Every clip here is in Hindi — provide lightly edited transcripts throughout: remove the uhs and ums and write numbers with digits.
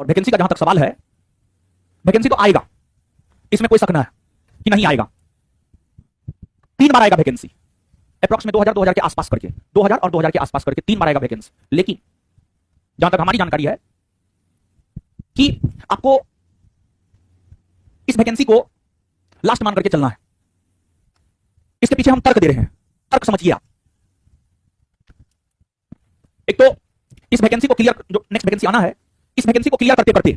और वैकेंसी का जहां तक सवाल है, वैकेंसी तो आएगा, इसमें कोई शक ना है कि नहीं आएगा। 3 बार आएगा वैकेंसी, अप्रॉक्स में 2000 के आसपास करके, 2000 और 2000 के आसपास करके 3 बार आएगा वैकेंसी। लेकिन जहां तक हमारी जानकारी है कि आपको इस वैकेंसी को लास्ट मान करके चलना है। इसके पीछे हम तर्क दे रहे हैं, तर्क समझिए आप। एक तो इस वैकेंसी को क्लियर, जो नेक्स्ट वैकेंसी आना है, इस वैकेंसी को क्लियर करते करते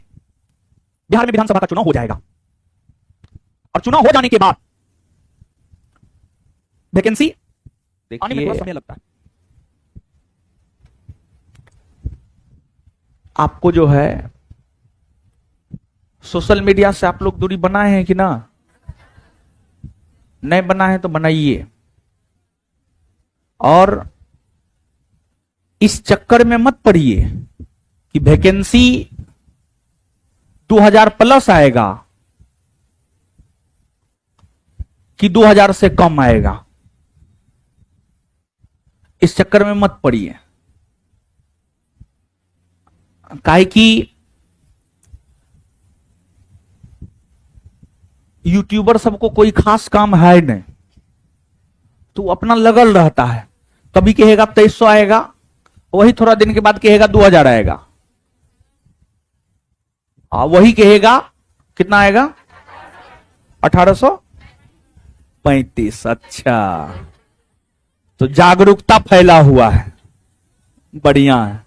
बिहार में विधानसभा का चुनाव हो जाएगा, और चुनाव हो जाने के बाद वैकेंसी आने में थोड़ा समय लगता है। आपको जो है सोशल मीडिया से आप लोग दूरी बनाए हैं कि ना? नहीं बनाए तो बनाइए, और इस चक्कर में मत पड़िए कि वैकेंसी 2000 प्लस आएगा कि 2000 से कम आएगा, इस चक्कर में मत पड़िए। काहे कि यूट्यूबर सबको कोई खास काम है नहीं, तो अपना लगल रहता है। कभी कहेगा 2300 आएगा, वही थोड़ा दिन के बाद कहेगा 2000 आएगा, वही कहेगा कितना आएगा, 1835। अच्छा, तो जागरूकता फैला हुआ है, बढ़िया है।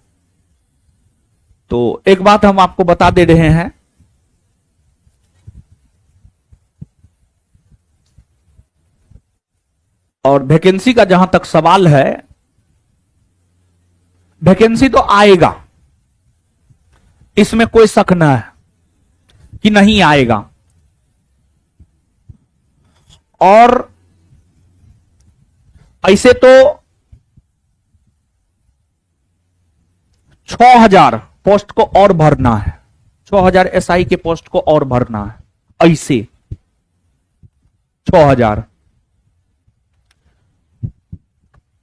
तो एक बात हम आपको बता दे रहे हैं, और वैकेंसी का जहां तक सवाल है, वैकेंसी तो आएगा, इसमें कोई शक न है कि नहीं आएगा। और ऐसे तो 6000 पोस्ट को और भरना है, 6000 एसआई के पोस्ट को और भरना है, ऐसे 6000।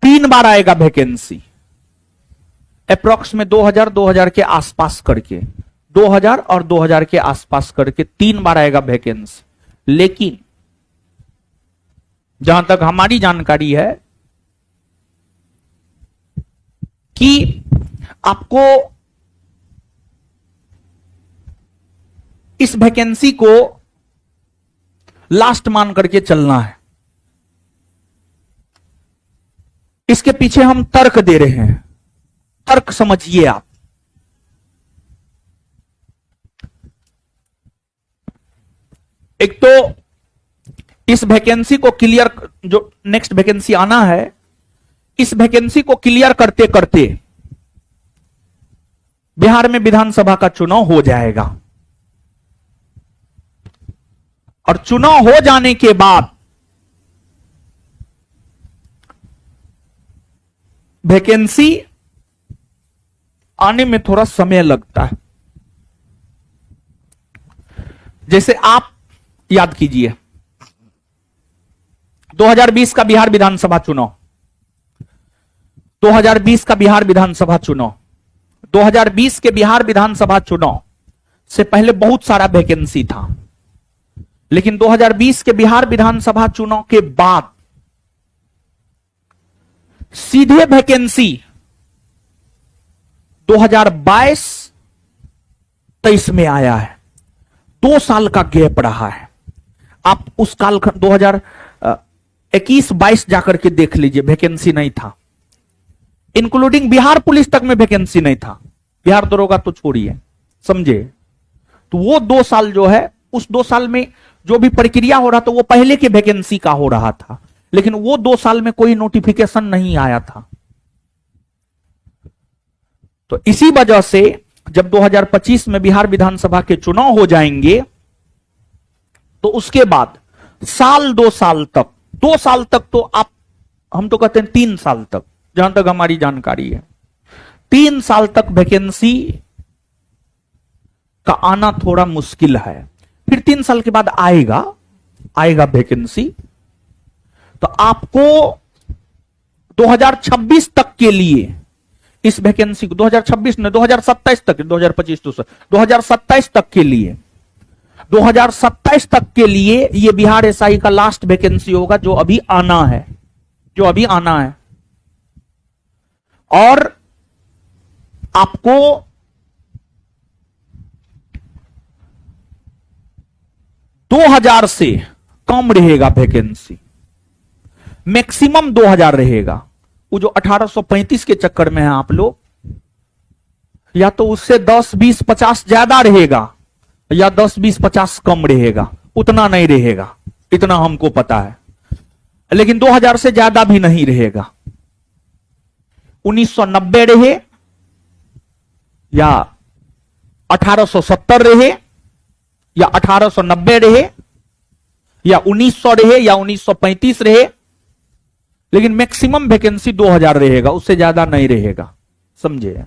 3 बार आएगा वैकेंसी, अप्रॉक्स में 2000 के आसपास करके, 2000 और 2000 के आसपास करके 3 बार आएगा वैकेंसी। लेकिन जहां तक हमारी जानकारी है कि आपको इस वैकेंसी को लास्ट मान करके चलना है। इसके पीछे हम तर्क दे रहे हैं, तर्क समझिए आप। एक तो इस वैकेंसी को क्लियर, जो नेक्स्ट वैकेंसी आना है, इस वैकेंसी को क्लियर करते करते बिहार में विधानसभा का चुनाव हो जाएगा, और चुनाव हो जाने के बाद वैकेंसी आने में थोड़ा समय लगता है। जैसे आप याद कीजिए 2020 का बिहार विधानसभा चुनाव, 2020 का बिहार विधानसभा चुनाव, 2020 के बिहार विधानसभा चुनाव से पहले बहुत सारा वैकेंसी था, लेकिन 2020 के बिहार विधानसभा चुनाव के बाद सीधे वैकेंसी 2022-23 में आया है। 2 साल का गैप रहा है। आप उस काल 2021-22 जाकर के देख लीजिए, वैकेंसी नहीं था, इंक्लूडिंग बिहार पुलिस तक में वैकेंसी नहीं था, बिहार दरोगा तो छोड़िए, समझे। तो वो 2 साल जो है, उस 2 साल में जो भी प्रक्रिया हो रहा था वो पहले के वैकेंसी का हो रहा था, लेकिन वो 2 साल में कोई नोटिफिकेशन नहीं आया था। तो इसी वजह से जब 2025 में बिहार विधानसभा के चुनाव हो जाएंगे, तो उसके बाद 2 साल तक, 2 साल तक तो आप, हम तो कहते हैं 3 साल तक, जहां तक हमारी जानकारी है, 3 साल तक वैकेंसी का आना थोड़ा मुश्किल है। फिर 3 साल के बाद आएगा वैकेंसी। तो आपको 2026 तक के लिए इस वैकेंसी को 2026 में 2027 तक, 2025 तो 2027 तक के लिए, 2027 तक के लिए ये बिहार एसआई का लास्ट वैकेंसी होगा जो अभी आना है, जो अभी आना है। और आपको दो 2000 से कम रहेगा वैकेंसी, मैक्सिमम 2000 रहेगा। वो जो 1835 के चक्कर में है आप लोग, या तो उससे 10, 20, 50 ज्यादा रहेगा या 10, 20, 50 कम रहेगा, उतना नहीं रहेगा, इतना हमको पता है। लेकिन 2000 से ज्यादा भी नहीं रहेगा। 1990 रहे या 1870 रहे या 1890 रहे या 1900 रहे या 1935 रहे, लेकिन मैक्सिमम वैकेंसी 2000 रहेगा, उससे ज्यादा नहीं रहेगा, समझे।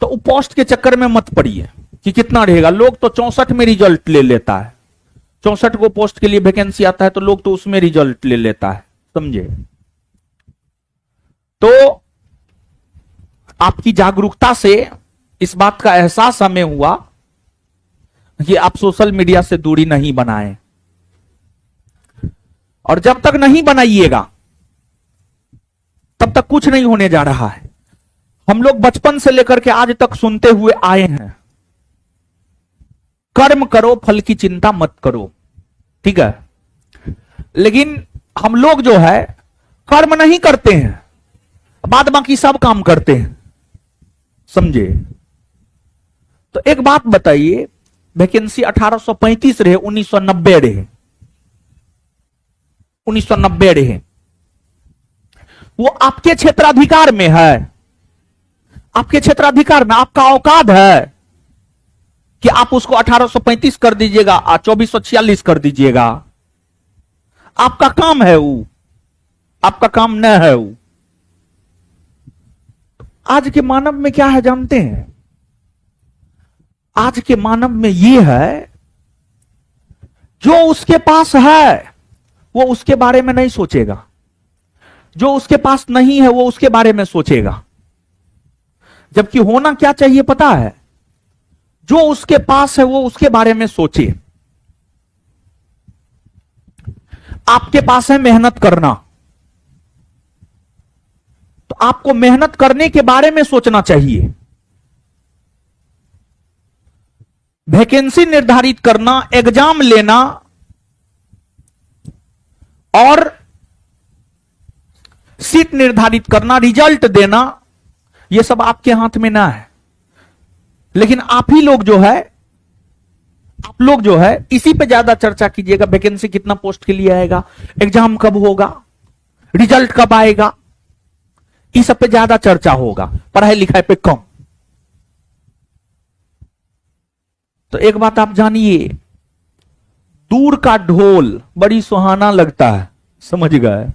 तो पोस्ट के चक्कर में मत पड़िए कि कितना रहेगा। लोग तो 64 में रिजल्ट ले लेता है, 64 को पोस्ट के लिए वैकेंसी आता है तो लोग तो उसमें रिजल्ट ले लेता है, समझे। तो आपकी जागरूकता से इस बात का एहसास हमें हुआ कि आप सोशल मीडिया से दूरी नहीं बनाएं, और जब तक नहीं बनाइएगा तब तक कुछ नहीं होने जा रहा है। हम लोग बचपन से लेकर के आज तक सुनते हुए आए हैं, कर्म करो फल की चिंता मत करो, ठीक है। लेकिन हम लोग जो है कर्म नहीं करते हैं, बाद बाकी सब काम करते हैं, समझे। तो एक बात बताइए, वैकेंसी 1835 रहे, 1990 रहे, 1990 रहे, वो आपके क्षेत्राधिकार में है, आपके क्षेत्राधिकार में आपका औकात है कि आप उसको 1835 कर दीजिएगा और 2446 कर दीजिएगा। आपका काम है वो, आपका काम न है वो। आज के मानव में क्या है जानते हैं? आज के मानव में ये है, जो उसके पास है वो उसके बारे में नहीं सोचेगा, जो उसके पास नहीं है वो उसके बारे में सोचेगा। जबकि होना क्या चाहिए पता है? जो उसके पास है वो उसके बारे में सोचे। आपके पास है मेहनत करना, तो आपको मेहनत करने के बारे में सोचना चाहिए। वैकेंसी निर्धारित करना, एग्जाम लेना और सीट निर्धारित करना, रिजल्ट देना, यह सब आपके हाथ में ना है। लेकिन आप ही लोग जो है, आप लोग जो है इसी पे ज्यादा चर्चा कीजिएगा। वैकेंसी कितना पोस्ट के लिए आएगा, एग्जाम कब होगा, रिजल्ट कब आएगा, इस सब पे ज्यादा चर्चा होगा, पढ़ाई लिखाई पे कम। तो एक बात आप जानिए, दूर का ढोल बड़ी सुहाना लगता है, समझ गए।